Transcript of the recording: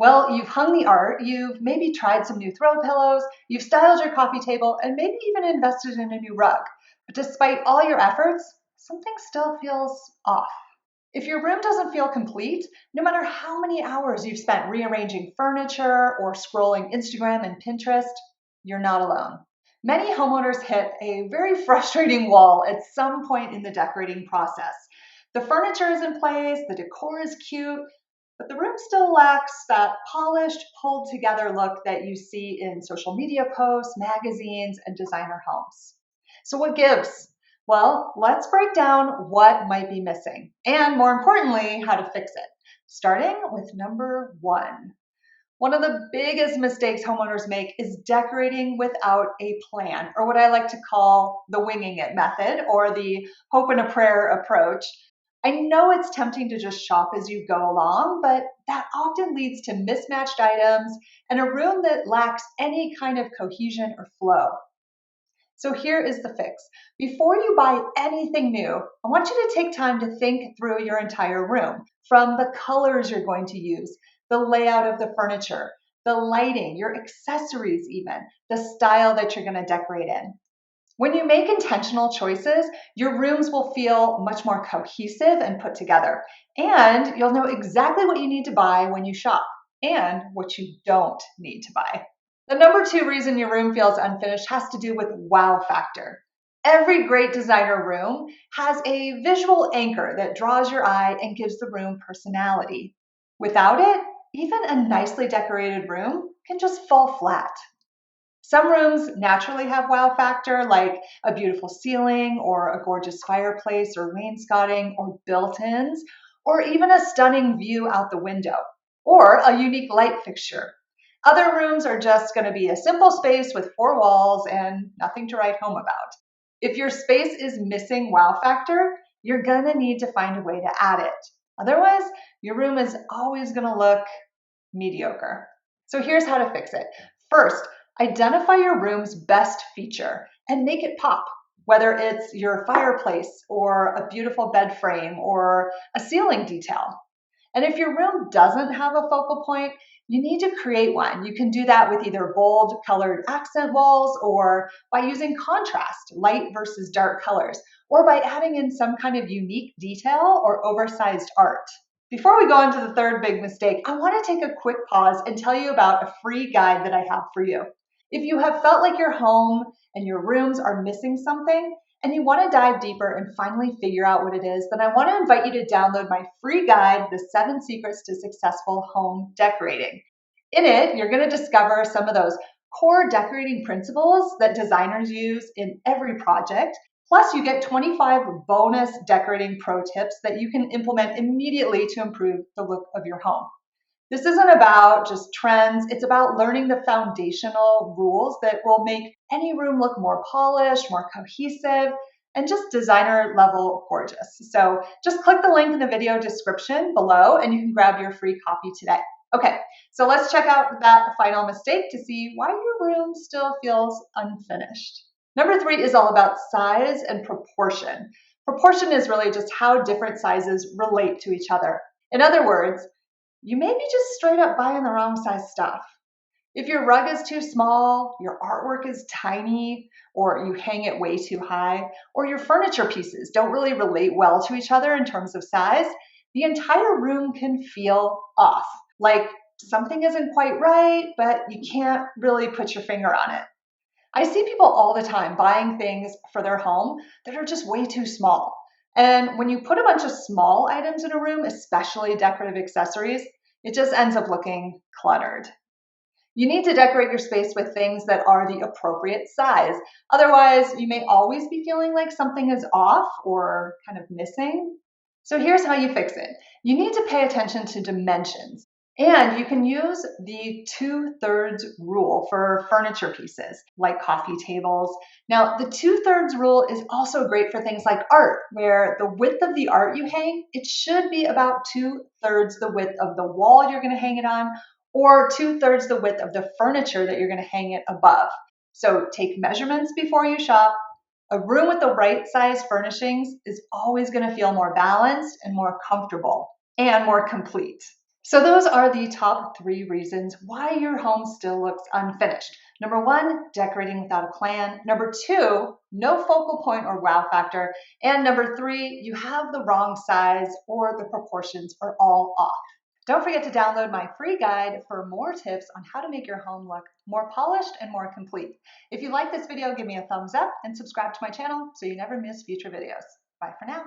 Well, you've hung the art, you've maybe tried some new throw pillows, you've styled your coffee table, and maybe even invested in a new rug. But despite all your efforts, something still feels off. If your room doesn't feel complete, no matter how many hours you've spent rearranging furniture or scrolling Instagram and Pinterest, you're not alone. Many homeowners hit a very frustrating wall at some point in the decorating process. The furniture is in place, the decor is cute, but the room still lacks that polished, pulled together look that you see in social media posts, magazines, and designer homes. So, what gives? Well, let's break down what might be missing and, more importantly, how to fix it. Starting with number one. One of the biggest mistakes homeowners make is decorating without a plan, or what I like to call the winging it method or the hope and a prayer approach. I know it's tempting to just shop as you go along, but that often leads to mismatched items and a room that lacks any kind of cohesion or flow. So here is the fix. Before you buy anything new, I want you to take time to think through your entire room, from the colors you're going to use, the layout of the furniture, the lighting, your accessories even, the style that you're going to decorate in. When you make intentional choices, your rooms will feel much more cohesive and put together. And you'll know exactly what you need to buy when you shop and what you don't need to buy. The number two reason your room feels unfinished has to do with wow factor. Every great designer room has a visual anchor that draws your eye and gives the room personality. Without it, even a nicely decorated room can just fall flat. Some rooms naturally have wow factor, like a beautiful ceiling or a gorgeous fireplace or wainscoting or built-ins, or even a stunning view out the window, or a unique light fixture. Other rooms are just going to be a simple space with four walls and nothing to write home about. If your space is missing wow factor, you're going to need to find a way to add it. Otherwise, your room is always going to look mediocre. So here's how to fix it. First, identify your room's best feature and make it pop, whether it's your fireplace or a beautiful bed frame or a ceiling detail. And if your room doesn't have a focal point, you need to create one. You can do that with either bold colored accent walls or by using contrast, light versus dark colors, or by adding in some kind of unique detail or oversized art. Before we go into the third big mistake, I want to take a quick pause and tell you about a free guide that I have for you. If you have felt like your home and your rooms are missing something, and you want to dive deeper and finally figure out what it is, then I want to invite you to download my free guide, The 7 Secrets to Successful Home Decorating. In it, you're going to discover some of those core decorating principles that designers use in every project. Plus, you get 25 bonus decorating pro tips that you can implement immediately to improve the look of your home. This isn't about just trends, it's about learning the foundational rules that will make any room look more polished, more cohesive, and just designer level gorgeous. So just click the link in the video description below and you can grab your free copy today. Okay, so let's check out that final mistake to see why your room still feels unfinished. Number 3 is all about size and proportion. Proportion is really just how different sizes relate to each other. In other words, you may be just straight up buying the wrong size stuff. If your rug is too small, your artwork is tiny, or you hang it way too high, or your furniture pieces don't really relate well to each other in terms of size, the entire room can feel off. Like something isn't quite right, but you can't really put your finger on it. I see people all the time buying things for their home that are just way too small. And when you put a bunch of small items in a room, especially decorative accessories, it just ends up looking cluttered. You need to decorate your space with things that are the appropriate size. Otherwise, you may always be feeling like something is off or kind of missing. So here's how you fix it. You need to pay attention to dimensions. And you can use the 2/3 rule for furniture pieces like coffee tables. Now, the 2/3 rule is also great for things like art, where the width of the art you hang, it should be about 2/3 the width of the wall you're going to hang it on, or 2/3 the width of the furniture that you're going to hang it above. So take measurements before you shop. A room with the right size furnishings is always going to feel more balanced and more comfortable and more complete. So those are the top 3 reasons why your home still looks unfinished. Number 1, decorating without a plan. Number 2, no focal point or wow factor. And number 3, you have the wrong size or the proportions are all off. Don't forget to download my free guide for more tips on how to make your home look more polished and more complete. If you like this video, give me a thumbs up and subscribe to my channel so you never miss future videos. Bye for now.